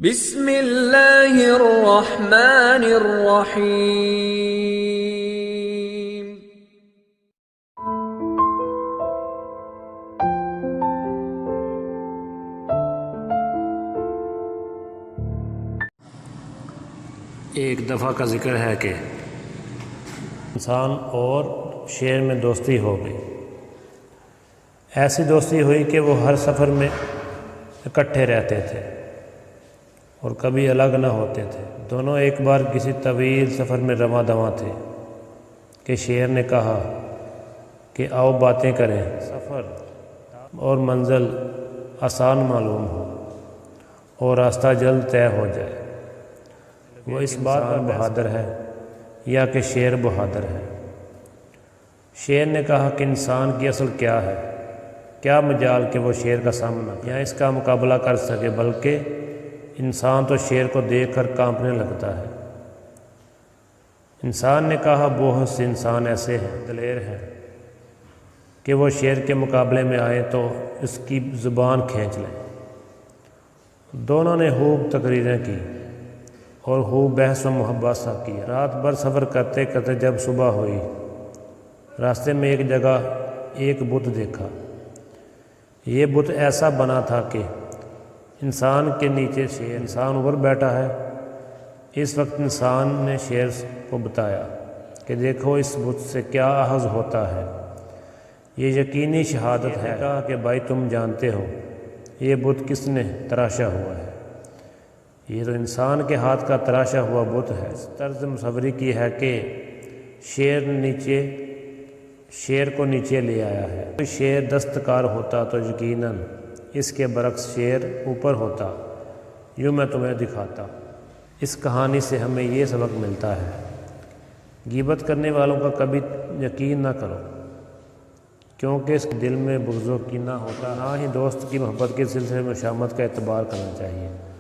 بسم اللہ الرحمن الرحیم۔ ایک دفعہ کا ذکر ہے کہ انسان اور شیر میں دوستی ہو گئی۔ ایسی دوستی ہوئی کہ وہ ہر سفر میں اکٹھے رہتے تھے اور کبھی الگ نہ ہوتے تھے۔ دونوں ایک بار کسی طویل سفر میں رواں دواں تھے کہ شیر نے کہا کہ آؤ باتیں کریں، سفر اور منزل آسان معلوم ہو اور راستہ جلد طے ہو جائے۔ وہ اس بات پر بہادر ہے یا کہ شیر بہادر ہے؟ شیر نے کہا کہ انسان کی اصل کیا ہے، کیا مجال کہ وہ شیر کا سامنا یا اس کا مقابلہ کر سکے، بلکہ انسان تو شیر کو دیکھ کر کانپنے لگتا ہے۔ انسان نے کہا بہت سے انسان ایسے ہیں، دلیر ہیں کہ وہ شیر کے مقابلے میں آئے تو اس کی زبان کھینچ لیں۔ دونوں نے خوب تقریریں کی اور خوب بحث و مباحثہ کیا۔ رات بھر سفر کرتے کرتے جب صبح ہوئی، راستے میں ایک جگہ ایک بت دیکھا۔ یہ بت ایسا بنا تھا کہ انسان کے نیچے شیر، انسان اوپر بیٹھا ہے۔ اس وقت انسان نے شیر کو بتایا کہ دیکھو اس بت سے کیا اخذ ہوتا ہے، یہ یقینی شہادت ہے۔ کہا کہ بھائی تم جانتے ہو یہ بت کس نے تراشا ہوا ہے؟ یہ تو انسان کے ہاتھ کا تراشا ہوا بت ہے۔ اس طرز مصوری کی ہے کہ شیر کو نیچے لے آیا ہے۔ شیر دستکار ہوتا تو یقیناً اس کے برعکس شیر اوپر ہوتا۔ یوں میں تمہیں دکھاتا۔ اس کہانی سے ہمیں یہ سبق ملتا ہے، غیبت کرنے والوں کا کبھی یقین نہ کرو، کیونکہ اس دل میں بغض و کینہ ہوتا، نہ ہی دوست کی محبت کے سلسلے میں شامت کا اعتبار کرنا چاہیے۔